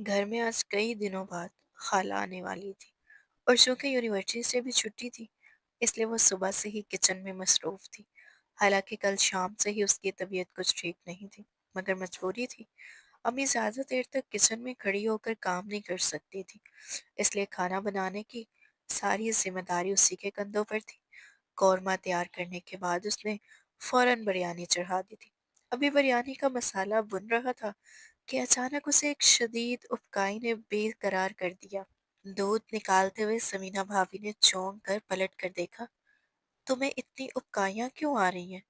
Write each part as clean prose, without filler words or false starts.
گھر میں آج کئی دنوں بعد خالہ آنے والی تھی اور چونکہ یونیورسٹی سے بھی چھٹی تھی اس لیے وہ صبح سے ہی کچن میں مصروف تھی۔ حالانکہ کل شام سے ہی اس کی طبیعت کچھ ٹھیک نہیں تھی، مگر مجبوری تھی۔ امی زیادہ دیر تک کچن میں کھڑی ہو کر کام نہیں کر سکتی تھی، اس لیے کھانا بنانے کی ساری ذمہ داری اسی کے کندھوں پر تھی۔ قورمہ تیار کرنے کے بعد اس نے فوراً بریانی چڑھا دی تھی۔ ابھی بریانی کا مسالہ بن رہا تھا کہ اچانک اسے ایک شدید ابکائی نے بے قرار کر دیا۔ دودھ نکالتے ہوئے سمینا بھابھی نے چونک کر پلٹ کر دیکھا۔ تمہیں اتنی ابکائیاں کیوں آ رہی ہیں؟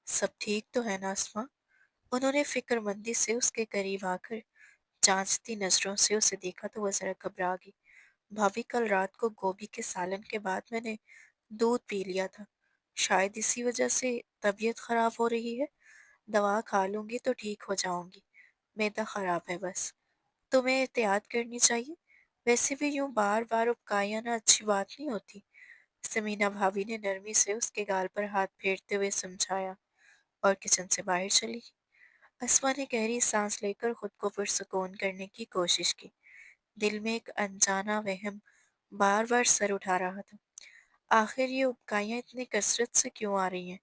سب ٹھیک تو ہے نا اسما؟ انہوں نے فکر مندی سے اس کے قریب آ کر جانچتی نظروں سے اسے دیکھا تو وہ ذرا گھبرا گئی۔ بھابھی کل رات کو گوبھی کے سالن کے بعد میں نے دودھ پی لیا تھا، شاید اسی وجہ سے طبیعت خراب ہو رہی ہے۔ دوا کھا لوں گی تو ٹھیک ہو جاؤں گی، معدہ خراب ہے بس۔ تمہیں احتیاط کرنی چاہیے، ویسے بھی یوں بار بار ابکائی آنا اچھی بات نہیں ہوتی۔ سمینا بھابھی نے نرمی سے اس کے گال پر ہاتھ پھیرتے ہوئے سمجھایا اور کچن سے باہر چلی گئی۔ اسما نے گہری سانس لے کر خود کو پرسکون کرنے کی کوشش کی۔ دل میں ایک انجانا وہم بار بار سر اٹھا رہا تھا، آخر یہ ابکائیاں اتنی کثرت سے کیوں آ رہی ہیں؟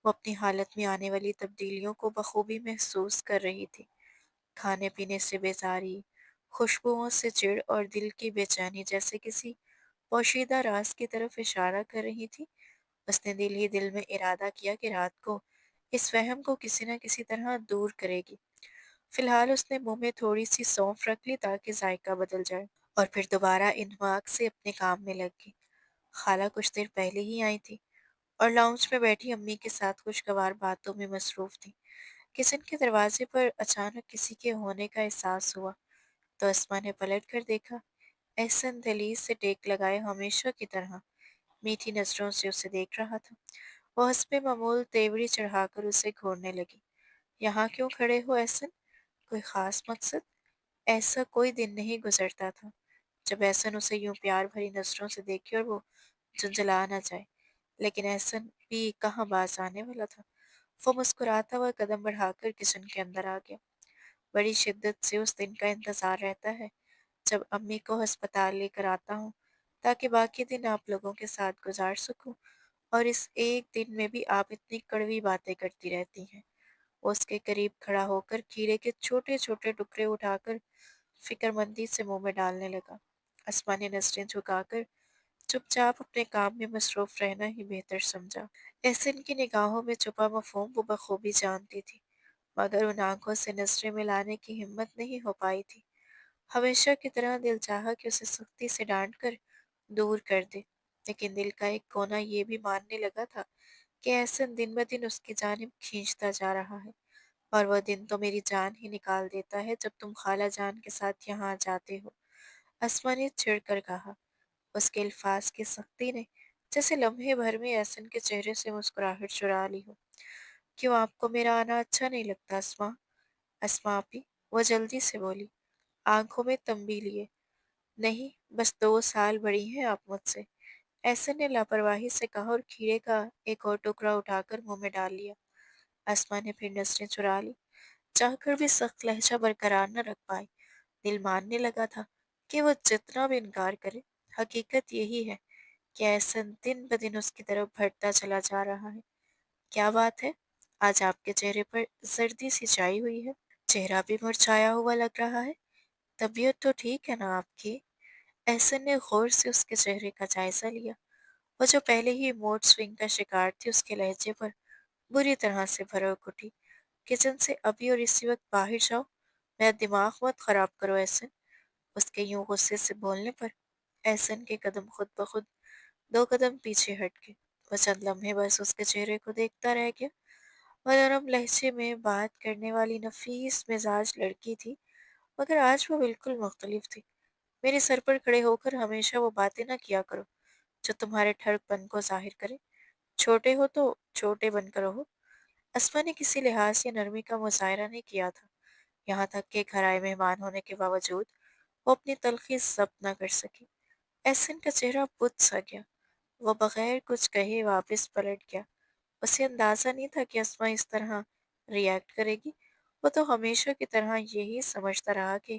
وہ اپنی حالت میں آنے والی تبدیلیوں کو بخوبی محسوس کر رہی تھی۔ کھانے پینے سے بیزاری، خوشبوؤں سے چڑ اور دل کی بے چینی جیسے کسی پوشیدہ راز کی طرف اشارہ کر رہی تھی۔ اس نے دل ہی دل میں ارادہ کیا کہ رات کو اس وہم کو کسی نہ کسی طرح دور کرے گی۔ فی الحال اس نے منہ میں تھوڑی سی سونف رکھ لی تاکہ ذائقہ بدل جائے، اور پھر دوبارہ انہماک سے اپنے کام میں لگ گئی۔ خالہ کچھ دیر پہلے ہی آئی تھی اور لاؤنج میں بیٹھی امی کے ساتھ خوشگوار باتوں میں مصروف تھی۔ کچن کے دروازے پر اچانک کسی کے ہونے کا احساس ہوا تو اسما نے پلٹ کر دیکھا۔ احسن دہلیز سے ٹیک لگائے ہمیشہ کی طرح میٹھی نظروں سے اسے دیکھ رہا تھا۔ وہ حسب معمول تیوری چڑھا کر اسے گھورنے لگی۔ یہاں کیوں کھڑے ہو احسن؟ کوئی خاص مقصد؟ ایسا کوئی دن نہیں گزرتا تھا جب احسن اسے یوں پیار بھری نظروں سے دیکھے اور وہ جھنجھلا نہ جائے، لیکن احسن بھی کہاں باز آنے والا تھا۔ وہ مسکراتا ہوا قدم بڑھا کر کچن کے اندر آ گیا۔ بڑی شدت سے اس دن کا انتظار رہتا ہے جب امی کو ہسپتال لے کر آتا ہوں تاکہ باقی دن آپ لوگوں کے ساتھ گزار سکوں، اور اس ایک دن میں بھی آپ اتنی کڑوی باتیں کرتی رہتی ہیں۔ وہ اس کے قریب کھڑا ہو کر کھیرے کے چھوٹے چھوٹے ٹکڑے اٹھا کر فکر مندی سے منہ میں ڈالنے لگا۔ اسما نے نظریں جھکا کر چپ چاپ اپنے کام میں مصروف رہنا ہی بہتر سمجھا۔ احسن کی نگاہوں میں چھپا مفہوم وہ بخوبی جانتی تھی، مگر ان آنکھوں سے نظریں ملانے کی ہمت نہیں ہو پائی تھی۔ ہمیشہ کی طرح دل چاہا کہ اسے سختی سے ڈانٹ کر دور کر دے، لیکن دل کا ایک کونا یہ بھی ماننے لگا تھا کہ احسن دن بدن اس کی جانب کھینچتا جا رہا ہے، اور وہ دن تو میری جان ہی نکال دیتا ہے جب تم خالہ جان کے ساتھ یہاں جاتے ہو۔ اسما نے چڑھ کر کہا۔ اس کے الفاظ کی سختی نے جیسے لمحے بھر میں احسن کے چہرے سے مسکراہٹ چرا لی ہو۔ کیوں آپ کو میرا آنا اچھا نہیں لگتا اسما؟ اسما آپی، وہ جلدی سے بولی، آنکھوں میں تنبیہ لیے۔ نہیں، بس 2 سال بڑی ہیں آپ مجھ سے، احسن نے لاپرواہی سے کہا اور کھیرے کا ایک اور ٹکڑا اٹھا کر منہ میں ڈال لیا۔ اسما نے پھر نظریں چرا لی، چاہ کر بھی سخت لہجہ برقرار نہ رکھ پائی۔ دل ماننے لگا تھا کہ وہ جتنا بھی انکار کرے، حقیقت یہی ہے کہ احسن دن بدن اس کی طرف بڑھتا چلا جا رہا ہے۔ کیا بات ہے؟ آج آپ کے چہرے پر زردی سی چھائی ہوئی ہے، چہرہ بھی مرجھایا ہوا لگ رہا ہے۔ طبیعت تو ٹھیک ہے نا آپ کی؟ احسن نے غور سے اس کے چہرے کا جائزہ لیا۔ وہ جو پہلے ہی موڈ سوئنگ کا شکار تھی اس کے لہجے پر بری طرح سے بھڑک اٹھی۔ کچن سے ابھی اور اسی وقت باہر جاؤ، میرا دماغ مت خراب کرو احسن۔ اس کے یوں غصے سے بولنے پر احسن کے قدم خود بخود 2 قدم پیچھے ہٹ گئے۔ وہ چند لمحے بس اس کے چہرے کو دیکھتا رہ گیا۔ وہ نرم لہجے میں بات کرنے والی نفیس مزاج لڑکی تھی، مگر آج وہ بالکل مختلف تھی۔ میرے سر پر کھڑے ہو کر ہمیشہ وہ باتیں نہ کیا کرو جو تمہارے ٹھڑک پن کو ظاہر کرے۔ چھوٹے ہو تو چھوٹے بن کر رہو۔ اسما نے کسی لحاظ یا نرمی کا مظاہرہ نہیں کیا تھا، یہاں تک کہ گھر آئے مہمان ہونے کے باوجود وہ اپنی تلخی ضبط نہ کر سکی۔ احسن کا چہرہ بت سا گیا، وہ بغیر کچھ کہے واپس پلٹ گیا۔ اسے اندازہ نہیں تھا کہ اسما اس طرح ریئیکٹ کرے گی۔ وہ تو ہمیشہ کی طرح یہی سمجھتا رہا کہ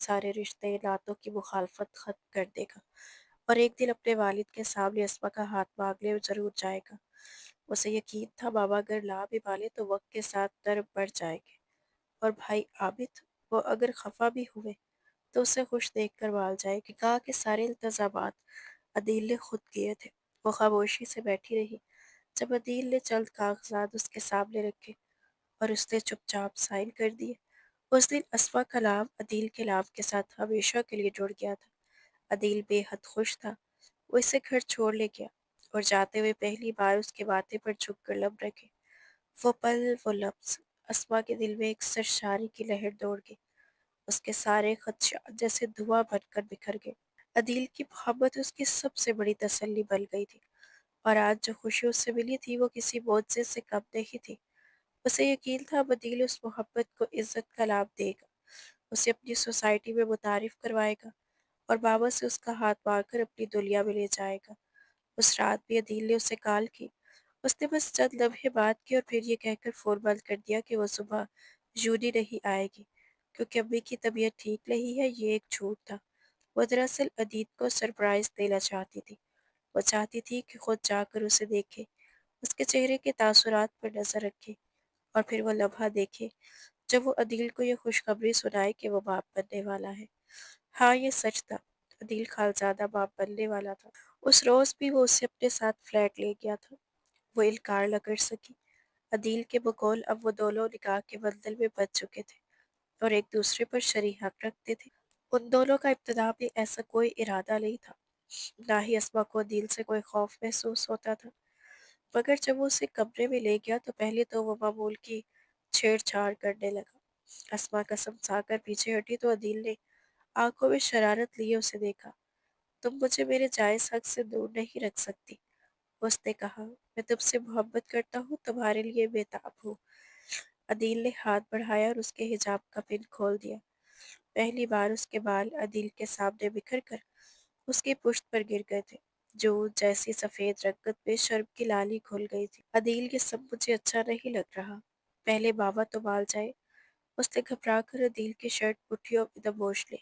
سارے رشتے ناتوں کی مخالفت ختم کر دے گا اور ایک دن اپنے والد کے سامنے اسما کا ہاتھ مانگنے ضرور جائے گا۔ اسے یقین تھا بابا اگر لا بھی پالے تو وقت کے ساتھ نرم بڑھ جائیں گے، اور بھائی عابد، وہ اگر خفا بھی ہوئے تو اسے خوش دیکھ کر بال جائے گی۔ کہا کہ سارے التزامات عدیل نے خود کیے تھے۔ وہ خاموشی سے بیٹھی رہی جب عدیل نے چند کاغذات اس کے سامنے رکھے اور اس نے چپ چاپ سائن کر دیے۔ اس دن اسما کا نام عدیل کے نام کے ساتھ ہمیشہ کے لیے جڑ گیا تھا۔ عدیل بے حد خوش تھا۔ وہ اسے گھر چھوڑ لے گیا اور جاتے ہوئے پہلی بار اس کے ماتھے پر جھک کر لب رکھے۔ وہ پل، وہ لفظ، اسما کے دل میں ایک سرشاری کی لہر دوڑ گئی۔ اس کے سارے خدشات جیسے دھواں بن کر بکھر گئے۔ عدیل کی محبت اس کی سب سے بڑی تسلی بن گئی تھی، اور آج جو خوشی اس سے ملی تھی وہ کسی معجزے سے کم نہیں تھی۔ اسے یقین تھا اب عدیل اس محبت کو عزت کا لاب دے گا، اسے اپنی سوسائٹی میں متعارف کروائے گا اور بابا سے اس کا ہاتھ مانگ کر اپنی دنیا میں لے جائے گا۔ اس رات بھی عدیل نے اسے کال کی۔ اس نے بس چند لمحے بات کی اور پھر یہ کہہ کر فون بند کر دیا کہ وہ صبح یونی نہیں آئے گی کیونکہ امی کی طبیعت ٹھیک نہیں ہے۔ یہ ایک جھوٹ تھا۔ وہ دراصل عدیل کو سرپرائز دینا چاہتی تھی۔ وہ چاہتی تھی کہ خود جا کر اسے دیکھے، اس کے چہرے کے تاثرات پر نظر رکھے اور پھر وہ لمحہ دیکھے جب وہ عدیل کو یہ خوشخبری سنائے کہ وہ باپ بننے والا ہے۔ ہاں، یہ سچ تھا، عدیل خالزادہ باپ بننے والا تھا۔ اس روز بھی وہ اسے اپنے ساتھ فلیٹ لے گیا تھا۔ وہ انکار نہ کر سکی۔ عدیل کے بقول اب وہ دونوں نکاح کے بندھن میں بندھ چکے تھے اور ایک دوسرے پر شرعی حق رکھتے تھے۔ ان دونوں کا ابتدا میں ایسا کوئی ارادہ نہیں تھا، نہ ہی اسما کو عدیل سے کوئی خوف محسوس ہوتا تھا، مگر جب وہ اسے کمرے میں لے گیا تو پہلے تو وہ معمول کی چھیڑ چھاڑ کرنے لگا۔ اسما قسم کھا کر پیچھے ہٹی تو عدیل نے آنکھوں میں شرارت لیے اسے دیکھا۔ تم مجھے میرے جائز حق سے دور نہیں رکھ سکتی، اس نے کہا۔ میں تم سے محبت کرتا ہوں، تمہارے لیے بےتاب ہوں۔ عدیل نے ہاتھ بڑھایا اور اس کے حجاب کا پن کھول دیا۔ پہلی بار اس کے بال عدیل کے سامنے بکھر کر اس کی پشت پر گر گئے تھے، جو جیسی سفید رنگت میں شرم کی لالی کھل گئی تھی۔ عدیل، یہ سب مجھے اچھا نہیں لگ رہا، پہلے بابا تو بال جائے۔ اس نے گھبرا کر عدیل کی شرٹ مٹھیوں میں دبوچ لی،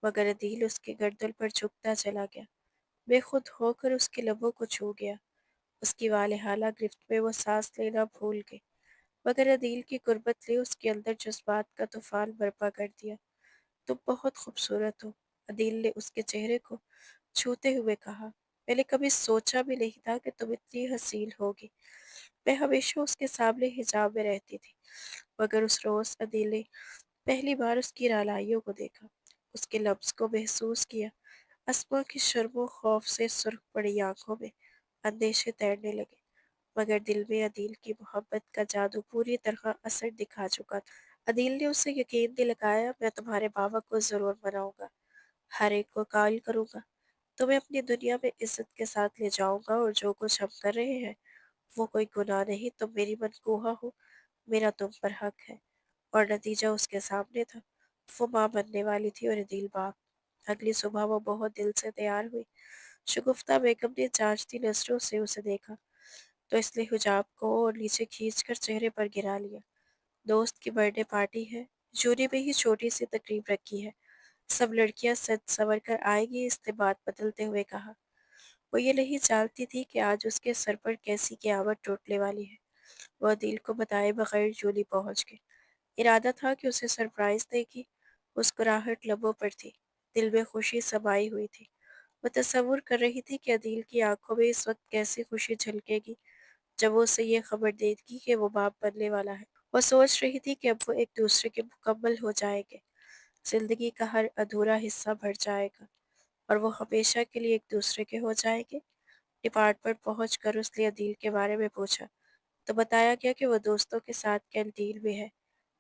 مگر عدیل اس کے گردن پر جھکتا چلا گیا۔ بے خود ہو کر اس کے لبوں کو چھو گیا۔ اس کی والہانہ گرفت میں وہ سانس لینا بھول گئی، مگر عدیل کی قربت نے اس کے اندر جذبات کا طوفان برپا کر دیا۔ تم بہت خوبصورت ہو، عدیل نے اس کے چہرے کو چھوتے ہوئے کہا۔ میں نے کبھی سوچا بھی نہیں تھا کہ تم اتنی حسین ہوگی۔ میں ہمیشہ اس کے سامنے حجاب میں رہتی تھی، مگر اس روز عدیل نے پہلی بار اس کی رالائیوں کو دیکھا، اس کے لفظ کو محسوس کیا۔ اسما کی شرم و خوف سے سرخ پڑی آنکھوں میں اندیشے تیرنے لگے، مگر دل میں عدیل کی محبت کا جادو پوری طرح اثر دکھا چکا تھا۔ عدیل نے اسے یقین دلایا، میں تمہارے بابا کو ضرور مناؤں گا، ہر ایک کو قائل کروں گا، تمہیں اپنی دنیا میں عزت کے ساتھ لے جاؤں گا، اور جو کچھ ہم کر رہے ہیں وہ کوئی گناہ نہیں، تم میری منقوہ ہو، میرا تم پر حق ہے۔ اور نتیجہ اس کے سامنے تھا، وہ ماں بننے والی تھی اور عدیل باپ۔ اگلی صبح وہ بہت دل سے تیار ہوئی۔ شگفتہ بیگم نے جانچتی نظروں سے اسے دیکھا تو اس نے حجاب کو اور نیچے کھینچ کر چہرے پر گرا لیا۔ دوست کی برتھ ڈے پارٹی ہے، جوری میں ہی چھوٹی سی تقریب رکھی ہے، سب لڑکیاں سج سنور کر آئیں گی، اس نے بات بدلتے ہوئے کہا۔ وہ یہ نہیں جانتی تھی کہ آج اس کے سر پر کیسی قیامت ٹوٹنے والی ہے۔ وہ عدیل کو بتائے بغیر جولی پہنچ گئی۔ ارادہ تھا کہ اسے سرپرائز دے گی، مسکراہٹ لبوں پر تھی، دل میں خوشی سمائی ہوئی تھی۔ وہ تصور کر رہی تھی کہ عدیل کی آنکھوں میں اس وقت کیسی خوشی جھلکے گی جب وہ اسے یہ خبر دے گی کہ وہ باپ بننے والا ہے۔ وہ سوچ رہی تھی کہ اب وہ ایک دوسرے کے مکمل ہو جائیں گے، زندگی کا ہر ادھورا حصہ بھر جائے گا اور وہ ہمیشہ کے لیے ایک دوسرے کے ہو جائیں گے۔ ڈپارٹمنٹ پہنچ کر اس نے عدیل کے بارے میں پوچھا تو بتایا گیا کہ وہ دوستوں کے ساتھ کینٹین میں ہے۔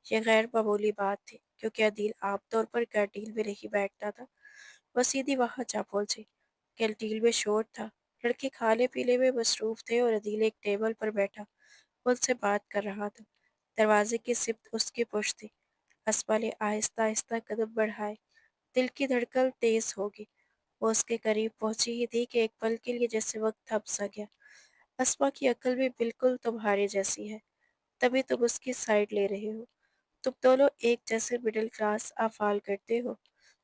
یہ غیر معمولی بات تھی کیونکہ عدیل عام طور پر کینٹین میں نہیں بیٹھتا تھا۔ وہ سیدھی وہاں جا پہنچی۔ کینٹین میں شور تھا، لڑکے کھانے پینے میں مصروف تھے اور عدیل ایک ٹیبل پر بیٹھا ان سے بات کر رہا تھا۔ دروازے کی سمت اس کی پشت تھی۔ اسما نے آہستہ آہستہ قدم بڑھائے، دل کی دھڑکن تیز ہوگی۔ وہ اس کے قریب پہنچی ہی تھی کہ ایک پل کے لیے جیسے وقت تھم سا گیا۔ اسما کی عقل بھی بالکل تمہارے جیسی ہے، تبھی تم اس کی سائیڈ لے رہے ہو۔ تم دونوں ایک جیسے مڈل کلاس افعال کرتے ہو۔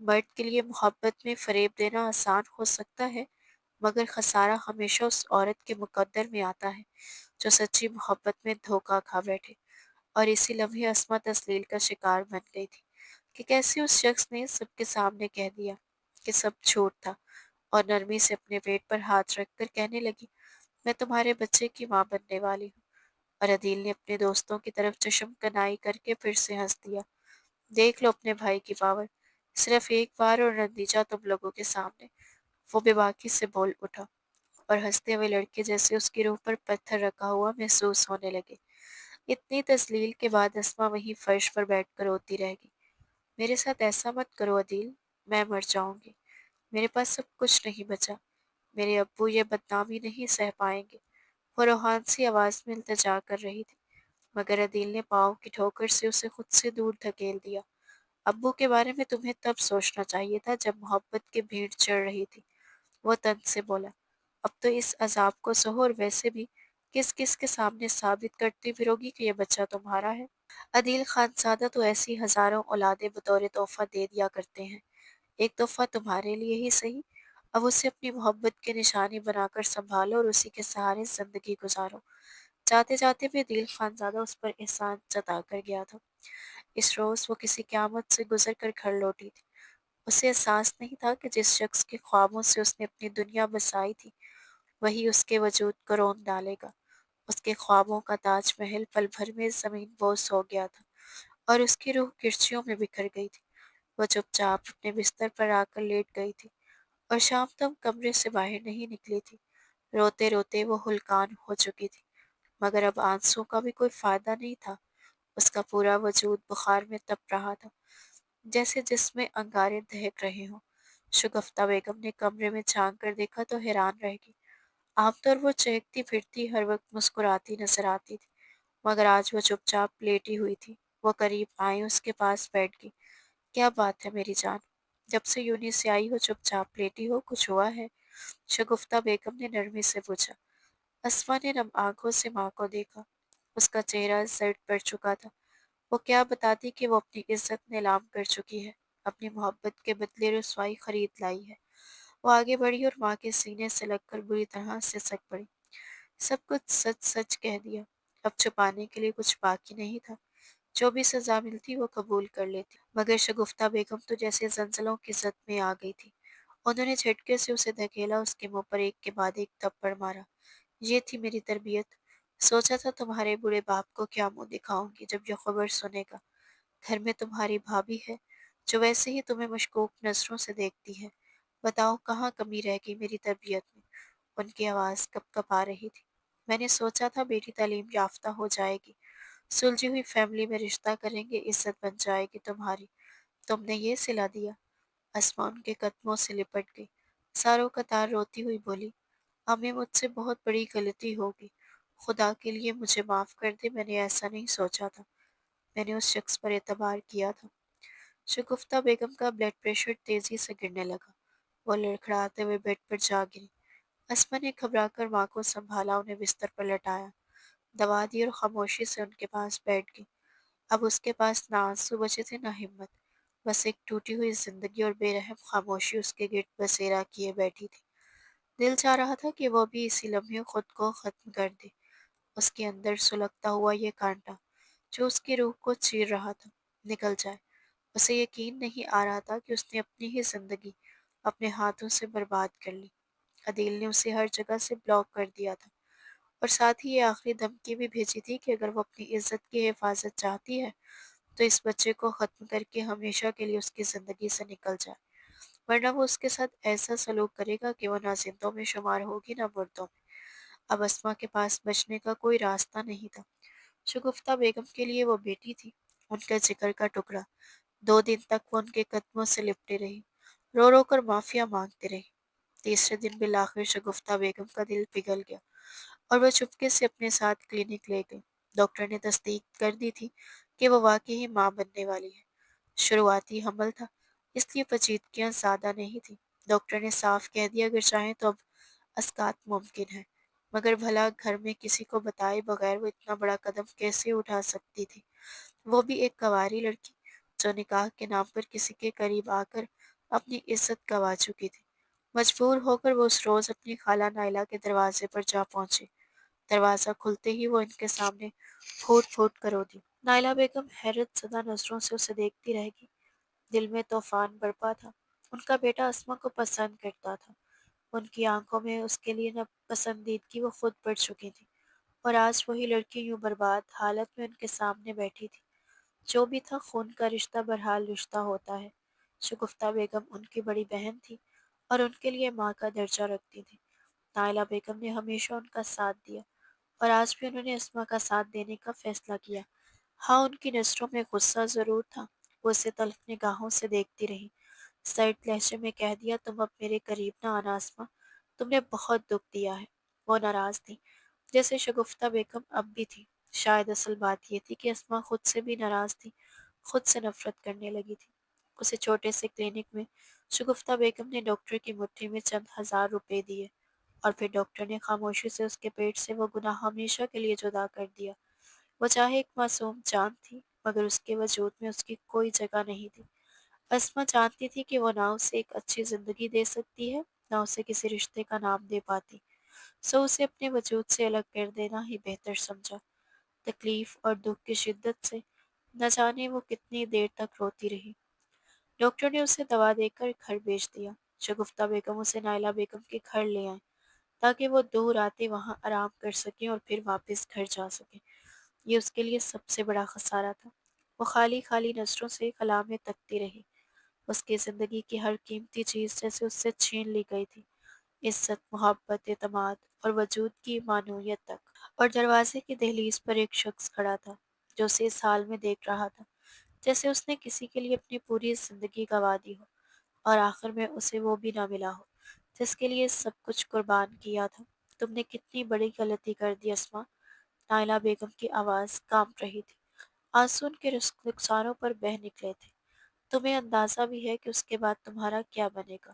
مرد کے لیے محبت میں فریب دینا آسان ہو سکتا ہے، مگر خسارہ ہمیشہ اس عورت کے مقدر میں آتا ہے جو سچی محبت میں دھوکہ کھا بیٹھے۔ اور اسی لمحے اسما تسلیل کا شکار بن گئی تھی کہ کیسے اس شخص نے سب کے سامنے کہہ دیا کہ سب جھوٹ تھا، اور نرمی سے اپنے پیٹ پر ہاتھ رکھ کر کہنے لگی، میں تمہارے بچے کی ماں بننے والی ہوں۔ اور عدیل نے اپنے دوستوں کی طرف چشم کنائی کر کے پھر سے ہنس دیا۔ دیکھ لو اپنے بھائی کی پاور، صرف ایک بار اور نتیجہ تم لوگوں کے سامنے۔ وہ بے باکی سے بول اٹھا، اور ہنستے ہوئے لڑکے جیسے اس کی روح پر پتھر رکھا ہوا محسوس ہونے لگے۔ اتنی تذلیل کے بعد اسما وہیں فرش پر بیٹھ کر روتی رہ گئی۔ میرے ساتھ ایسا مت کرو عدیل، میں مر جاؤں گی، میرے پاس سب کچھ نہیں بچا، میرے ابو یہ بدنامی نہیں سہ پائیں گے۔ وہ روحان سی آواز میں التجا کر رہی تھی، مگر عدیل نے پاؤں کی ٹھوکر سے اسے خود سے دور دھکیل دیا۔ ابو کے بارے میں تمہیں تب سوچنا چاہیے تھا جب محبت کی بھیڑ چڑھ رہی تھی، وہ تن سے بولا۔ اب تو اس عذاب کو سہو، اور ویسے بھی کس کس کے سامنے ثابت کرتی پھرو گی کہ یہ بچہ تمہارا ہے؟ عدیل خانزادہ تو ایسی ہزاروں اولادیں بطور تحفہ دے دیا کرتے ہیں، ایک تحفہ تمہارے لیے ہی صحیح، اب اسے اپنی محبت کے نشانی بنا کر سنبھالو اور اسی کے سہارے زندگی گزارو۔ جاتے جاتے بھی عدیل خانزادہ اس پر احسان جتا کر گیا تھا۔ اس روز وہ کسی قیامت سے گزر کر گھر لوٹی تھی۔ اسے احساس نہیں تھا کہ جس شخص کے خوابوں سے اس نے اپنی دنیا بسائی تھی، وہی اس کے وجود کو رون ڈالے گا۔ اس کے خوابوں کا تاج محل پل بھر میں زمین بوس ہو گیا تھا، اور اس کی روح کرچیوں میں بکھر گئی تھی۔ وہ چپ چاپ اپنے بستر پر آ کر لیٹ گئی تھی، اور شام تک کمرے سے باہر نہیں نکلی تھی۔ روتے روتے وہ ہلکان ہو چکی تھی، مگر اب آنسوں کا بھی کوئی فائدہ نہیں تھا۔ اس کا پورا وجود بخار میں تپ رہا تھا، جیسے جس میں انگارے دہک رہے ہوں۔ شگفتہ بیگم نے کمرے میں جھانک کر دیکھا تو حیران رہ گئی۔ عام طور وہ چہکتی پھرتی ہر وقت مسکراتی نظر آتی تھی، مگر آج وہ چپ چاپ لیٹی ہوئی تھی۔ وہ قریب آئی، اس کے پاس بیٹھ گئی۔ کیا بات ہے میری جان؟ جب سے یونی سے آئی ہو چپ چاپ لیٹی ہو، کچھ ہوا ہے؟ شگفتہ بیگم نے نرمی سے پوچھا۔ اسما نے نم آنکھوں سے ماں کو دیکھا۔ اس کا چہرہ زرد پڑ چکا تھا۔ وہ کیا بتاتی کہ وہ اپنی عزت نیلام کر چکی ہے، اپنی محبت کے بدلے رسوائی خرید لائی ہے۔ وہ آگے بڑھی اور ماں کے سینے سے لگ کر بری طرح سے سک پڑی۔ سب کچھ سچ سچ کہہ دیا، اب چھپانے کے لیے کچھ باقی نہیں تھا۔ جو بھی سزا ملتی وہ قبول کر لیتی، مگر شگفتہ بیگم تو جیسے زلزلوں کی زد میں آ گئی تھی۔ انہوں نے جھٹکے سے اسے دھکیلا، اس کے منہ پر ایک کے بعد ایک تھپڑ مارا۔ یہ تھی میری تربیت، سوچا تھا تمہارے بوڑھے باپ کو کیا منہ دکھاؤں گی جب یہ خبر سنے گا۔ گھر میں تمہاری بھابھی ہے جو ویسے ہی تمہیں مشکوک نظروں سے دیکھتی ہے، بتاؤ کہاں کمی رہ گئی میری تربیت میں؟ ان کی آواز کپ کپ آ رہی تھی۔ میں نے سوچا تھا بیٹی تعلیم یافتہ ہو جائے گی، سلجھی ہوئی فیملی میں رشتہ کریں گے، عزت بن جائے گی تمہاری، تم نے یہ سلا دیا۔ اسما ان کے قدموں سے لپٹ گئی، ساروں قطار روتی ہوئی بولی، امی مجھ سے بہت بڑی غلطی ہوگی، خدا کے لیے مجھے معاف کر دے، میں نے ایسا نہیں سوچا تھا، میں نے اس شخص پر اعتبار کیا تھا۔ شگفتہ بیگم کا بلڈ پریشر تیزی سے گرنے لگا، وہ لڑکھڑاتے ہوئے بیڈ پر جا گری۔ اسما نے گھبرا کر ماں کو سنبھالا، انہیں بستر پر لٹایا، دوا دی اور خاموشی سے ان کے پاس بیٹھ گئی۔ اب اس کے پاس نہ آنسو بچے تھے نہ ہمت، بس ایک ٹوٹی ہوئی زندگی اور بے رحم خاموشی اس کے گرد بسیرا کیے بیٹھی تھی۔ دل چاہ رہا تھا کہ وہ بھی اسی لمحے خود کو ختم کر دے، اس کے اندر سلگتا ہوا یہ کانٹا جو اس کی روح کو چیر رہا تھا نکل جائے۔ اسے یقین نہیں آ رہا تھا کہ اس نے اپنی ہی زندگی اپنے ہاتھوں سے برباد کر لی۔ عدیل نے اسے ہر جگہ سے بلاک کر دیا تھا، اور ساتھ ہی یہ آخری دھمکی بھی بھیجی تھی کہ اگر وہ اپنی عزت کی حفاظت چاہتی ہے تو اس بچے کو ختم کر کے ہمیشہ کے لیے اس کی زندگی سے نکل جائے، ورنہ وہ اس کے ساتھ ایسا سلوک کرے گا کہ وہ نہ زندوں میں شمار ہوگی نہ مردوں میں۔ اب اسما کے پاس بچنے کا کوئی راستہ نہیں تھا۔ شگفتہ بیگم کے لیے وہ بیٹی تھی، ان کا جگر کا ٹکڑا۔ 2 دن تک وہ ان کے قدموں سے لپٹے رہی، رو رو کر معافیا مانگتے رہی۔ تیسرے دن بالآخر شگفتہ بیگم کا دل پگھل گیا، اور وہ چپکے سے اپنے ساتھ کلینک لے گئی۔ ڈاکٹر نے تصدیق کر دی تھی کہ وہ واقعی ہی ماں بننے والی ہے۔ شروعاتی حمل تھا، اس لیے پیچیدگیاں زیادہ نہیں تھیں۔ ڈاکٹر نے صاف کہہ دیا اگر چاہیں تو اب اسقاط ممکن ہے، مگر بھلا گھر میں کسی کو بتائے بغیر وہ اتنا بڑا قدم کیسے اٹھا سکتی تھی؟ وہ بھی ایک کنواری لڑکی جو نکاح کے نام پر کسی کے قریب آ کر اپنی عزت گنوا چکی تھی۔ مجبور ہو کر وہ اس روز اپنی خالہ نائلہ کے دروازے پر جا پہنچی۔ دروازہ کھلتے ہی وہ ان کے سامنے پھوٹ پھوٹ کر رو دی۔ نائلہ بیگم حیرت زدہ نظروں سے اسے دیکھتی رہ گئی۔ دل میں طوفان برپا تھا۔ ان کا بیٹا اسما کو پسند کرتا تھا۔ ان کی آنکھوں میں اس کے لیے ناپسندیدگی وہ خود بڑھ چکی تھی، اور آج وہی لڑکی یوں برباد حالت میں ان کے سامنے بیٹھی تھی۔ جو بھی تھا، خون کا رشتہ بہرحال رشتہ ہوتا ہے۔ شگفتہ بیگم ان کی بڑی بہن تھی اور ان کے لیے ماں کا درجہ رکھتی تھی۔ نائلہ بیگم نے ہمیشہ ان کا ساتھ دیا، اور آج بھی انہوں نے اسما کا ساتھ دینے کا فیصلہ کیا۔ ہاں، ان کی نظروں میں غصہ ضرور تھا۔ وہ اسے تلخ نگاہوں سے دیکھتی رہی۔ سرد لہجے میں کہہ دیا، تم اب میرے قریب نہ آنا اسما، تم نے بہت دکھ دیا ہے۔ وہ ناراض تھی، جیسے شگفتہ بیگم اب بھی تھی۔ شاید اصل بات یہ تھی کہ اسما خود سے بھی ناراض تھی، خود سے نفرت کرنے لگی تھی۔ اسے چھوٹے سے کلینک میں شگفتہ بیگم نے ڈاکٹر کی مٹھی میں چند ہزار روپے دیے، اور پھر ڈاکٹر نے خاموشی سے اس کے پیٹ سے وہ گناہ ہمیشہ کے لیے جدا کر دیا۔ وہ چاہے ایک معصوم جان تھی، مگر اس کے وجود میں اس کی کوئی جگہ نہیں تھی۔ اسما جانتی تھی کہ وہ نہ اسے ایک اچھی زندگی دے سکتی ہے، نہ اسے کسی رشتے کا نام دے پاتی، سو اسے اپنے وجود سے الگ کر دینا ہی بہتر سمجھا۔ تکلیف اور دکھ کی شدت سے نہ جانے وہ کتنی دیر تک روتی رہی۔ ڈاکٹر نے اسے دوا دے کر گھر بھیج دیا۔ شگفتہ بیگم اسے نائلہ بیگم کے گھر لے آئیں، تاکہ وہ 2 راتیں وہاں آرام کر سکیں اور پھر واپس گھر جا سکیں۔ یہ اس کے لیے سب سے بڑا خسارہ تھا۔ وہ خالی خالی نظروں سے خلا میں تکتی رہی۔ اس کی زندگی کی ہر قیمتی چیز جیسے اس سے چھین لی گئی تھی، عزت، محبت، اعتماد اور وجود کی معنویت تک۔ اور دروازے کی دہلیز پر ایک شخص کھڑا تھا، جو اسے اس حال میں دیکھ رہا تھا جیسے اس نے کسی کے لیے اپنی پوری زندگی گنوا دی ہو، اور آخر میں اسے وہ بھی نہ ملا ہو جس کے لیے سب کچھ قربان کیا تھا۔ تم نے کتنی بڑی غلطی کر دی اسما۔ نائلہ بیگم کی آواز کانپ رہی تھی، آنسو ان کے رخساروں پر بہہ نکلے تھے۔ تمہیں اندازہ بھی ہے کہ اس کے بعد تمہارا کیا بنے گا؟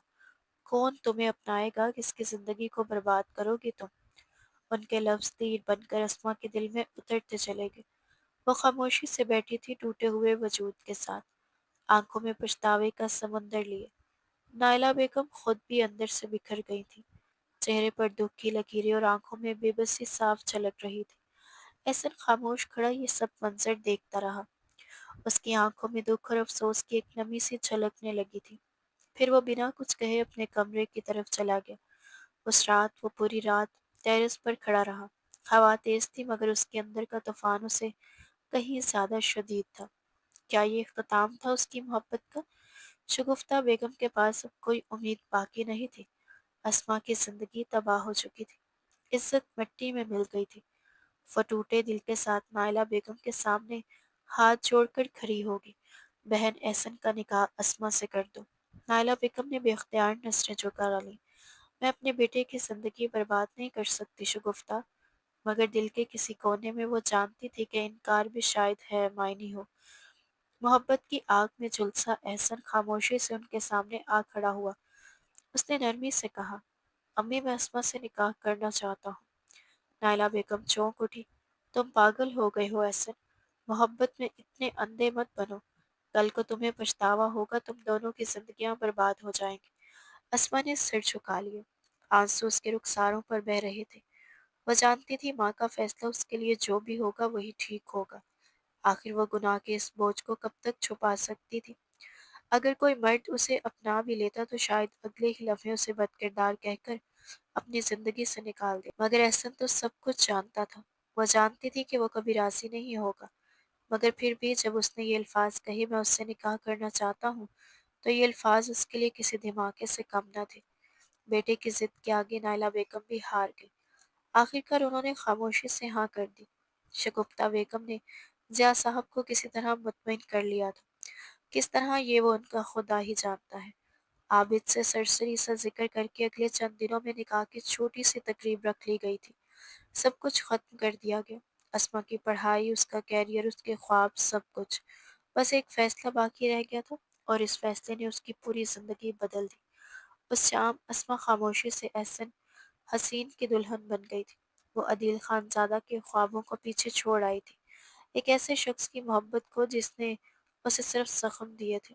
کون تمہیں اپنائے گا؟ کس کی زندگی کو برباد کرو گی تم؟ ان کے لفظ تیر بن کر اسما کے دل میں اترتے چلے گئے۔ وہ خاموشی سے بیٹھی تھی، ٹوٹے ہوئے وجود کے ساتھ، آنکھوں میں پچھتاوے کا سمندر لیے۔ نائلہ بیگم خود بھی اندر سے بکھر گئی تھی، چہرے پر دکھ کی لکیریں اور آنکھوں میں بے بسی صاف جھلک رہی تھی۔ احسن خاموش کھڑا یہ سب منظر دیکھتا رہا۔ اس کی آنکھوں میں دکھ اور افسوس کی ایک نمی سی چھلکنے لگی تھی۔ پھر وہ بنا کچھ کہے اپنے کمرے کی طرف چلا گیا۔ اس رات وہ پوری رات ٹیرس پر کھڑا رہا۔ ہوا تیز تھی، مگر اس کے اندر کا طوفان اسے کہیں زیادہ شدید تھا۔ کیا یہ اختتام تھا اس کی محبت کا؟ شگفتہ بیگم کے پاس اب کوئی امید باقی نہیں تھی۔ اسما کی زندگی تباہ ہو چکی تھی، عزت مٹی میں مل گئی تھی۔ وہ ٹوٹے دل کے ساتھ نائلہ بیگم کے سامنے ہاتھ جوڑ کر کھڑی ہوگی۔ بہن، احسن کا نکاح اسما سے کر دو۔ نائلہ بیگم نے بے اختیار نظریں جھکا لی۔ میں اپنے بیٹے کی زندگی برباد نہیں کر سکتی شگفتہ، مگر دل کے کسی کونے میں وہ جانتی تھی کہ انکار بھی شاید ہے معنی ہو۔ محبت کی آگ میں جھلسا احسن خاموشی سے ان کے سامنے آ کھڑا ہوا۔ اس نے نرمی سے کہا، امی، میں اسما سے نکاح کرنا چاہتا ہوں۔ نائلہ بیگم چونک اٹھی۔ تم پاگل ہو گئے ہو احسن، محبت میں اتنے اندھے مت بنو، کل کو تمہیں پچھتاوا ہوگا، تم دونوں کی زندگیاں برباد ہو جائیں گی۔ اسما نے سر جھکا لیا، آنسو اس کے رخساروں پر بہہ رہے تھے۔ وہ جانتی تھی ماں کا فیصلہ اس کے لیے جو بھی ہوگا وہی ٹھیک ہوگا۔ آخر وہ گناہ کے اس بوجھ کو کب تک چھپا سکتی تھی؟ اگر کوئی مرد اسے اپنا بھی لیتا تو شاید اگلے ہی لمحے اسے بد کردار کہہ کر اپنی زندگی سے نکال دے۔ مگر احسن تو سب کچھ جانتا تھا۔ وہ جانتی تھی کہ وہ کبھی راضی نہیں ہوگا، مگر پھر بھی جب اس نے یہ الفاظ کہے، میں اس سے نکاح کرنا چاہتا ہوں، تو یہ الفاظ اس کے لیے کسی دھماکے سے کم نہ تھے۔ بیٹے کی ضد کے آگے نائلہ بیگم بھی ہار گئی۔ آخر کار انہوں نے خاموشی سے ہاں کر دی۔ شگفتہ بیگم نے ضیاء صاحب کو کسی طرح مطمئن کر لیا تھا، کس طرح یہ وہ ان کا خدا ہی جانتا ہے۔ عابد سے سرسری سا ذکر کر کے اگلے چند دنوں میں نکاح کی چھوٹی سی تقریب رکھ لی گئی تھی۔ سب کچھ ختم کر دیا گیا، اسما کی پڑھائی، اس کا کیریئر، اس کے خواب، سب کچھ۔ بس ایک فیصلہ باقی رہ گیا تھا، اور اس فیصلے نے اس کی پوری زندگی بدل دی۔ اس شام اسما خاموشی سے احسن حسین کی دلہن بن گئی تھی۔ وہ عدیل خانزادہ کے خوابوں کو پیچھے چھوڑ آئی تھی، ایک ایسے شخص کی محبت کو جس نے اسے صرف زخم دیے تھے۔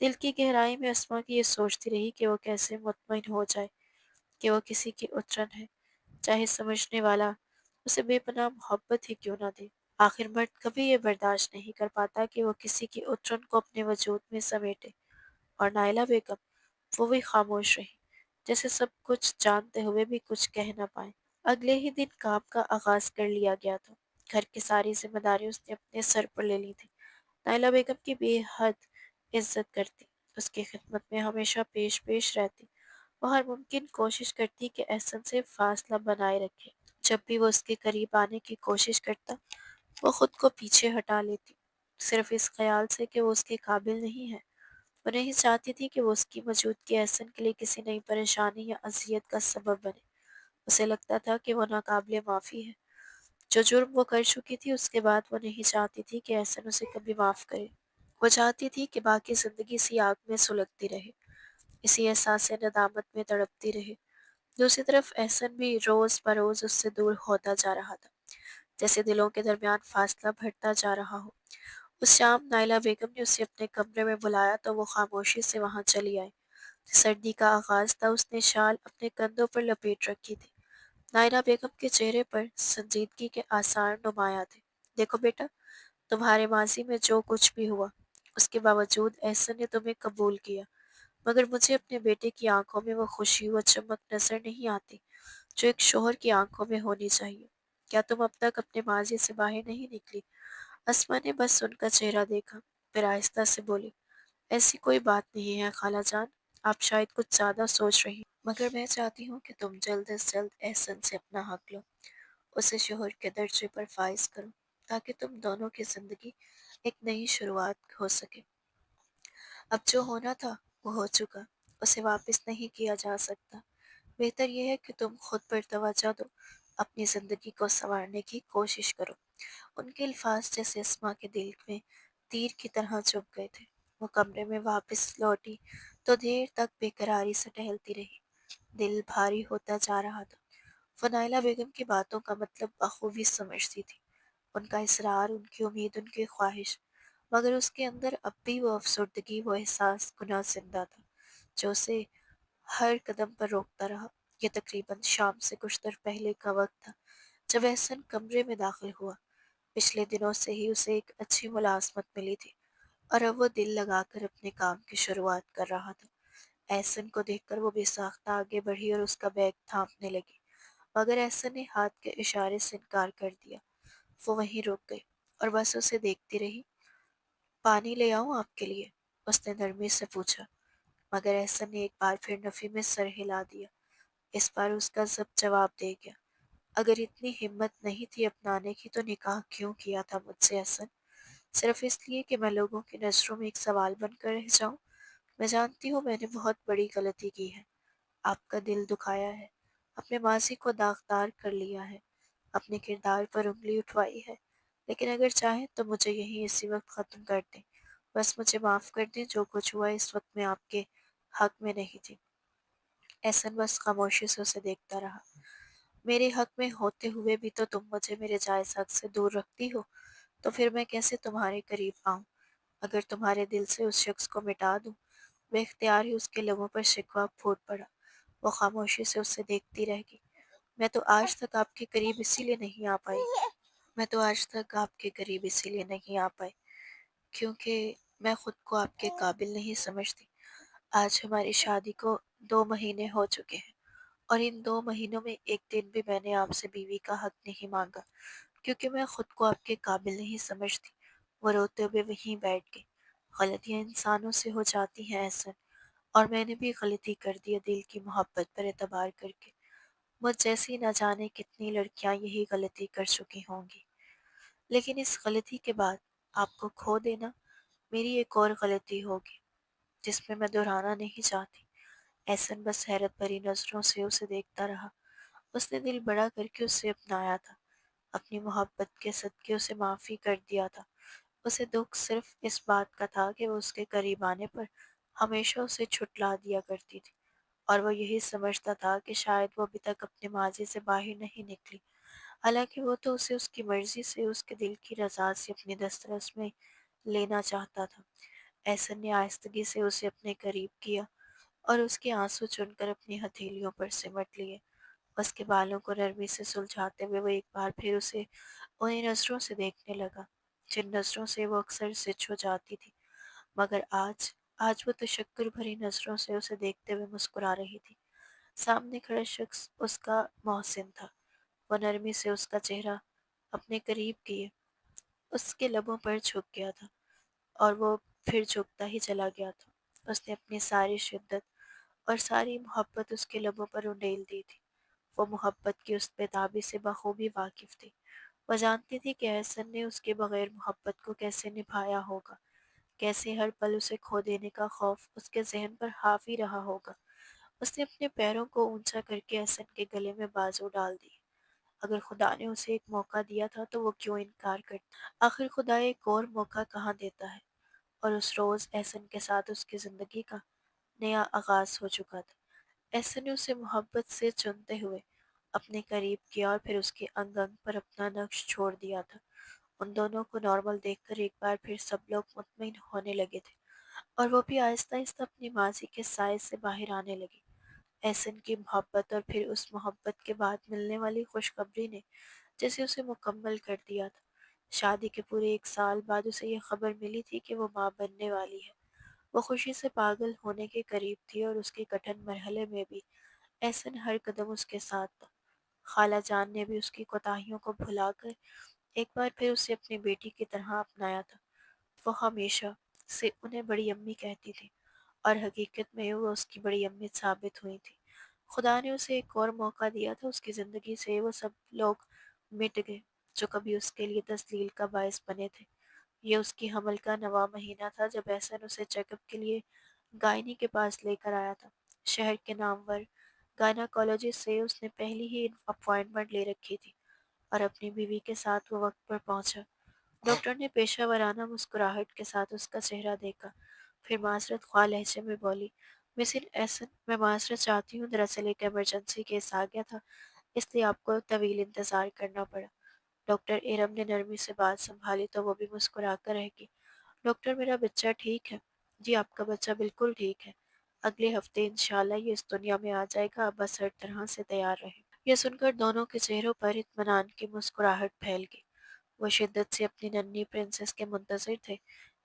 دل کی گہرائی میں اسما کی یہ سوچتی رہی کہ وہ کیسے مطمئن ہو جائے کہ وہ کسی کی اترن ہے، چاہے سمجھنے والا اسے بے پناہ محبت ہی کیوں نہ دے۔ آخر مرد کبھی یہ برداشت نہیں کر پاتا کہ وہ کسی کی اترن کو اپنے وجود میں سمیٹے، اور نائلہ بیگم وہ بھی خاموش رہی، جیسے سب کچھ جانتے ہوئے بھی کچھ کہہ نہ پائے۔ اگلے ہی دن کام کا آغاز کر لیا گیا تھا۔ گھر کی ساری ذمہ داری اس نے اپنے سر پر لے لی تھی۔ نائلہ بیگم کی بے حد عزت کرتی، اس کی خدمت میں ہمیشہ پیش پیش رہتی، وہ ہر ممکن کوشش کرتی کہ احسن سے فاصلہ بنائے رکھے۔ جب بھی وہ اس کے قریب آنے کی کوشش کرتا، وہ خود کو پیچھے ہٹا لیتی، صرف اس خیال سے کہ وہ اس کے قابل نہیں ہے۔ وہ نہیں چاہتی تھی کہ وہ اس کی موجودگی احسن کے لیے کسی نئی پریشانی یا اذیت کا سبب بنے۔ اسے لگتا تھا کہ وہ ناقابل معافی ہے۔ جو جرم وہ کر چکی تھی اس کے بعد وہ نہیں چاہتی تھی کہ احسن اسے کبھی معاف کرے۔ وہ چاہتی تھی کہ باقی زندگی اسی آگ میں سلگتی رہے، اسی احساس ندامت میں تڑپتی رہے۔ دوسری طرف احسن بھی روز بروز اس سے دور ہوتا جا رہا تھا، جیسے دلوں کے درمیان فاصلہ بڑھتا جا رہا ہو۔ اس شام نائلہ بیگم نے اسے اپنے کمرے میں بلایا تو وہ خاموشی سے وہاں چلی آئی۔ سردی کا آغاز تھا، اس نے شال اپنے کندھوں پر لپیٹ رکھی تھی۔ نائلہ بیگم کے چہرے پر سنجیدگی کے آثار نمایاں تھے۔ دیکھو بیٹا، تمہارے ماضی میں جو کچھ بھی ہوا، اس کے باوجود احسن نے تمہیں قبول کیا، مگر مجھے اپنے بیٹے کی آنکھوں میں وہ خوشی و چمک نظر نہیں آتی جو ایک شوہر کی آنکھوں میں ہونی چاہیے۔ کیا تم اب تک اپنے ماضی سے باہر نہیں نکلی؟ اسما نے بس ان کا چہرہ دیکھا، پھر آہستہ سے بولی، ایسی کوئی بات نہیں ہے خالہ جان، آپ شاید کچھ زیادہ سوچ رہی ہیں، مگر میں چاہتی ہوں کہ تم جلد از جلد احسن سے اپنا حق لو، اسے شوہر کے درجے پر فائز کرو، تاکہ تم دونوں کی زندگی ایک نئی شروعات ہو سکے۔ اب جو ہونا تھا وہ ہو چکا، اسے واپس نہیں کیا جا سکتا۔ بہتر یہ ہے کہ تم خود پر توجہ دو، اپنی زندگی کو سنوارنے کی کوشش کرو۔ ان کے الفاظ جیسے اسما کے دل میں تیر کی طرح چبھ گئے تھے۔ وہ کمرے میں واپس لوٹی تو دیر تک بے قراری سے ٹہلتی رہی، دل بھاری ہوتا جا رہا تھا۔ وہ نائلہ بیگم کی باتوں کا مطلب بخوبی سمجھتی تھی، ان کا اصرار، ان کی امید، ان کی خواہش، مگر اس کے اندر اب بھی وہ افسردگی، وہ احساس گناہ زندہ تھا جو اسے ہر قدم پر روکتا رہا۔ یہ تقریباً شام سے کچھ دیر پہلے کا وقت تھا جب احسن کمرے میں داخل ہوا۔ پچھلے دنوں سے ہی اسے ایک اچھی ملازمت ملی تھی اور اب وہ دل لگا کر اپنے کام کی شروعات کر رہا تھا۔ احسن کو دیکھ کر وہ بے ساختہ آگے بڑھی اور اس کا بیگ تھامنے لگی، مگر احسن نے ہاتھ کے اشارے سے انکار کر دیا۔ وہ وہیں رک گئی اور بس اسے دیکھتی رہی۔ پانی لے آؤں آپ کے لیے؟ اس نے نرمی سے پوچھا، مگر احسن نے ایک بار پھر نفی میں سر ہلا دیا۔ اس بار اس کا ضبط جواب دے گیا، اگر اتنی ہمت نہیں تھی اپنانے کی تو نکاح کیوں کیا تھا مجھ سے احسن؟ صرف اس لیے کہ میں لوگوں کی نظروں میں ایک سوال بن کر رہ جاؤں؟ میں جانتی ہوں میں نے بہت بڑی غلطی کی ہے، آپ کا دل دکھایا ہے، اپنے ماضی کو داغدار کر لیا ہے، اپنے کردار پر انگلی اٹھوائی ہے، لیکن اگر چاہیں تو مجھے یہیں اسی وقت ختم کر دیں، بس مجھے معاف کر دیں، جو کچھ ہوا اس وقت میں آپ کے حق میں نہیں تھی۔ احسن بس خاموشی سے اسے دیکھتا رہا۔ میرے حق میں ہوتے ہوئے بھی تو تم مجھے میرے جائز حق سے دور رکھتی ہو، تو پھر میں کیسے تمہارے قریب آؤں؟ اگر تمہارے دل سے اس شخص کو مٹا دوں؟ بے اختیار ہی اس کے لبوں پر شکوہ پھوٹ پڑا۔ وہ خاموشی سے اسے دیکھتی رہ گئی۔ میں تو آج تک آپ کے قریب اسی لیے نہیں آ پائی، میں تو آج تک آپ کے قریب اسی لیے نہیں آ پائی کیونکہ میں خود کو آپ کے قابل نہیں سمجھتی۔ آج ہماری شادی کو 2 مہینے ہو چکے ہیں، اور ان 2 مہینوں میں ایک دن بھی میں نے آپ سے بیوی کا حق نہیں مانگا، کیونکہ میں خود کو آپ کے قابل نہیں سمجھتی۔ وہ روتے ہوئے وہیں بیٹھ گئی۔ غلطیاں انسانوں سے ہو جاتی ہیں احسن، اور میں نے بھی غلطی کر دی ہے دل کی محبت پر اعتبار کر کے۔ مجھ جیسی نہ جانے کتنی لڑکیاں یہی غلطی کر چکی ہوں گی، لیکن اس غلطی کے بعد آپ کو کھو دینا میری ایک اور غلطی ہوگی جس میں میں دہرانا نہیں چاہتی۔ احسن بس حیرت بھری نظروں سے اسے دیکھتا رہا۔ اس نے دل بڑا کر کے اسے اپنایا تھا، اپنی محبت کے صدقے اسے معافی کر دیا تھا۔ اسے دکھ صرف اس بات کا تھا کہ وہ اس کے قریب آنے پر ہمیشہ اسے چھٹلا دیا کرتی تھی، اور وہ یہی سمجھتا تھا کہ شاید وہ ابھی تک اپنے ماضی سے باہر نہیں نکلی، حالانکہ وہ تو اسے اس کی مرضی سے، اس کے دل کی رضا سے اپنی دسترس میں لینا چاہتا تھا۔ احسن نے آہستگی سے اسے اپنے قریب کیا اور اس کے آنسو چن کر اپنی ہتھیلیوں پر سمٹ لیے۔ اس کے بالوں کو نرمی سے سلجھاتے ہوئے وہ ایک بار پھر اسے انہیں نظروں سے دیکھنے لگا جن نظروں سے وہ اکثر سچ ہو جاتی تھی، مگر آج وہ تشکر بھری نظروں سے اسے دیکھتے ہوئے مسکرا رہی تھی۔ سامنے کھڑا شخص اس کا محسن تھا۔ وہ نرمی سے اس کا چہرہ اپنے قریب کیے اس کے لبوں پر جھک گیا تھا اور وہ پھر جھکتا ہی چلا گیا تھا۔ اس نے اپنی ساری شدت اور ساری محبت اس کے لبوں پر انڈیل دی تھی۔ وہ محبت کی اس بےتابی سے بخوبی واقف تھی۔ وہ جانتی تھی کہ احسن نے اس کے بغیر محبت کو کیسے نبھایا ہوگا، کیسے ہر پل اسے کھو دینے کا خوف اس کے ذہن پر حاوی رہا ہوگا۔ اس نے اپنے پیروں کو اونچا کر کے احسن کے گلے میں بازو ڈال دی۔ اگر خدا نے اسے ایک موقع دیا تھا تو وہ کیوں انکار کرتا؟ آخر خدا ایک اور موقع کہاں دیتا ہے؟ اور اس روز احسن کے ساتھ اس کی زندگی کا نیا آغاز ہو چکا تھا۔ احسن نے اسے محبت سے چنتے ہوئے اپنے قریب کیا اور پھر اس کے انگ انگ پر اپنا نقش چھوڑ دیا تھا۔ ان دونوں کو نارمل دیکھ کر ایک بار پھر سب لوگ مطمئن ہونے لگے تھے اور وہ بھی آہستہ آہستہ اپنی ماضی کے سائے سے باہر آنے لگی۔ احسن کی محبت اور پھر اس محبت کے بعد ملنے والی خوشخبری نے جیسے اسے مکمل کر دیا تھا۔ شادی کے پورے 1 سال بعد اسے یہ خبر ملی تھی کہ وہ ماں بننے والی ہے۔ وہ خوشی سے پاگل ہونے کے قریب تھی اور اس کے کٹھن مرحلے میں بھی احسن ہر قدم اس کے ساتھ تھا۔ خالہ جان نے بھی اس کی کوتاہیوں کو بھلا کر ایک بار پھر اسے اپنی بیٹی کی طرح اپنایا تھا۔ وہ ہمیشہ سے انہیں بڑی امی کہتی تھی اور حقیقت میں وہ اس کی بڑی امی ثابت ہوئی تھی۔ خدا نے اسے ایک اور موقع دیا تھا، اس کی زندگی سے وہ سب لوگ مٹ گئے جو کبھی اس کے لیے تسلیل کا باعث بنے تھے۔ یہ اس کی حمل کا 9واں مہینہ تھا جب احسن اسے چیک اپ کے لیے گائنی کے پاس لے کر آیا تھا۔ شہر کے نامور گائناکالوجسٹ سے اس نے پہلی ہی اپوائنٹمنٹ لے رکھی تھی اور اپنی بیوی کے ساتھ وہ وقت پر پہنچا۔ ڈاکٹر نے پیشہ ورانہ مسکراہٹ کے ساتھ اس کا چہرہ دیکھا، پھر معذرت خواہ لہجے میں بولی، مسز احسن، میں معذرت چاہتی ہوں، دراصل ایک ایمرجنسی کیس آ گیا تھا، اس لیے آپ کو طویل انتظار کرنا پڑا۔ ڈاکٹر ارم نے نرمی سے بات سنبھالی تو وہ بھی مسکرا کر رہ گئی۔ ڈاکٹر، میرا بچہ ٹھیک ہے؟ جی آپ کا بچہ بالکل ٹھیک ہے، اگلے ہفتے انشاءاللہ یہ اس دنیا میں آ جائے گا، آپ بس ہر طرح سے تیار رہیں۔ یہ سن کر دونوں کے چہروں پر اطمینان کی مسکراہٹ پھیل گئی۔ وہ شدت سے اپنی ننھی پرنسس کے منتظر تھے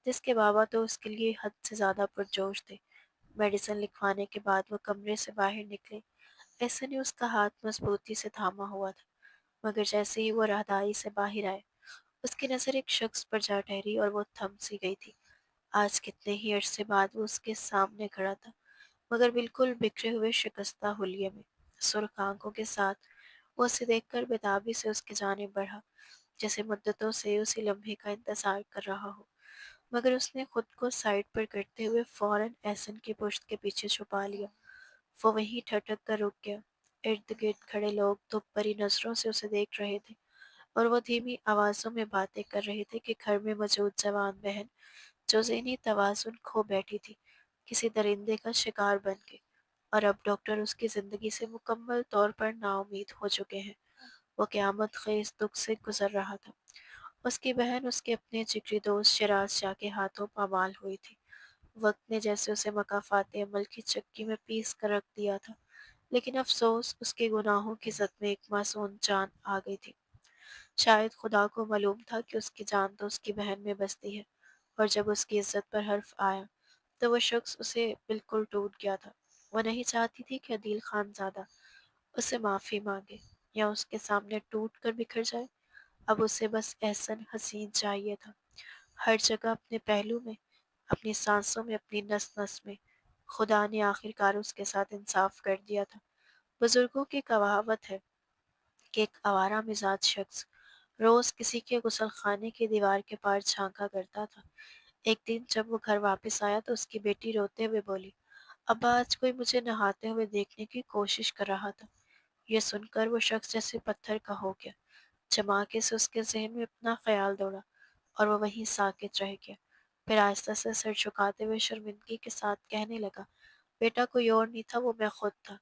جس کے بابا تو اس کے لیے حد سے زیادہ پرجوش تھے۔ میڈیسن لکھوانے کے بعد وہ کمرے سے باہر نکلے۔ احسن نے اس کا ہاتھ مضبوطی سے تھاما ہوا تھا، مگر جیسے ہی وہ راہداری سے باہر آئے اس کی نظر ایک شخص پر جا ٹھہری اور وہ تھم سی گئی تھی۔ آج کتنے ہی عرصے بعد وہ اس کے سامنے کھڑا تھا، مگر بالکل بکھرے ہوئے شکستہ حلیے میں۔ سرخ آنکھوں کے ساتھ وہ اسے دیکھ کر بےتابی سے اس کی جانب بڑھا، جیسے مدتوں سے اسی لمحے کا انتظار کر رہا ہو، مگر اس نے خود کو سائڈ پر کرتے ہوئے فوراً احسن کی پشت کے پیچھے چھپا لیا۔ وہ وہیں ٹھٹک کر رک گیا۔ ارد گرد کھڑے لوگ دکھ بھری نظروں سے اسے دیکھ رہے تھے اور وہ دھیمی آوازوں میں باتیں کر رہے تھے کہ گھر میں موجود جوان بہن جو ذہنی توازن کھو بیٹھی تھی کسی درندے کا شکار بن گئی اور اب ڈاکٹر اس کی زندگی سے مکمل طور پر نا امید ہو چکے ہیں۔ وہ قیامت خیز دکھ سے گزر رہا تھا۔ اس کی بہن اس کے اپنے جگری دوست شیراز شاہ کے ہاتھوں پامال ہوئی تھی۔ وقت نے جیسے اسے مکافات عمل کی چکی میں پیس کر رکھ دیا تھا، لیکن افسوس اس کے گناہوں کی زد میں ایک معصوم جان آ گئی تھی۔ شاید خدا کو معلوم تھا کہ اس کی جان تو اس کی بہن میں بستی ہے، اور جب اس کی عزت پر حرف آیا تو وہ شخص اسے بالکل ٹوٹ گیا تھا۔ وہ نہیں چاہتی تھی کہ عدیل خان زادہ اس سے معافی مانگے یا اس کے سامنے ٹوٹ کر بکھر جائے۔ اب اسے بس احسن حسین چاہیے تھا، ہر جگہ اپنے پہلو میں، اپنی سانسوں میں، اپنی نس نس میں۔ خدا نے آخر کار اس کے ساتھ انصاف کر دیا تھا۔ بزرگوں کی کہاوت ہے کہ ایک آوارہ مزاج شخص روز کسی کے غسل خانے کی دیوار کے پار جھانکا کرتا تھا۔ ایک دن جب وہ گھر واپس آیا تو اس کی بیٹی روتے ہوئے بولی، ابا آج کوئی مجھے نہاتے ہوئے دیکھنے کی کوشش کر رہا تھا۔ یہ سن کر وہ شخص جیسے پتھر کا ہو گیا۔ جماکے سے اس کے ذہن میں اپنا خیال دوڑا اور وہ وہیں ساکت رہ گیا۔ پھر آہستہ سے سر جھکاتے ہوئے شرمندگی کے ساتھ کہنے لگا، بیٹا کوئی اور نہیں تھا، وہ میں خود تھا۔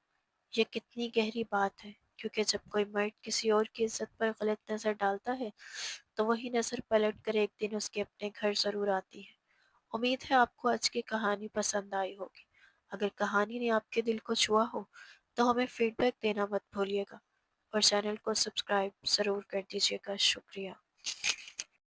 یہ کتنی گہری بات ہے، کیونکہ جب کوئی مرد کسی اور کی عزت پر غلط نظر ڈالتا ہے تو وہی نظر پلٹ کر ایک دن اس کے اپنے گھر ضرور آتی ہے۔ امید ہے آپ کو آج کی کہانی پسند آئی ہوگی۔ اگر کہانی نے آپ کے دل کو چھوا ہو تو ہمیں فیڈ بیک دینا مت بھولیے گا، اور چینل کو سبسکرائب ضرور کر دیجیے گا۔ شکریہ۔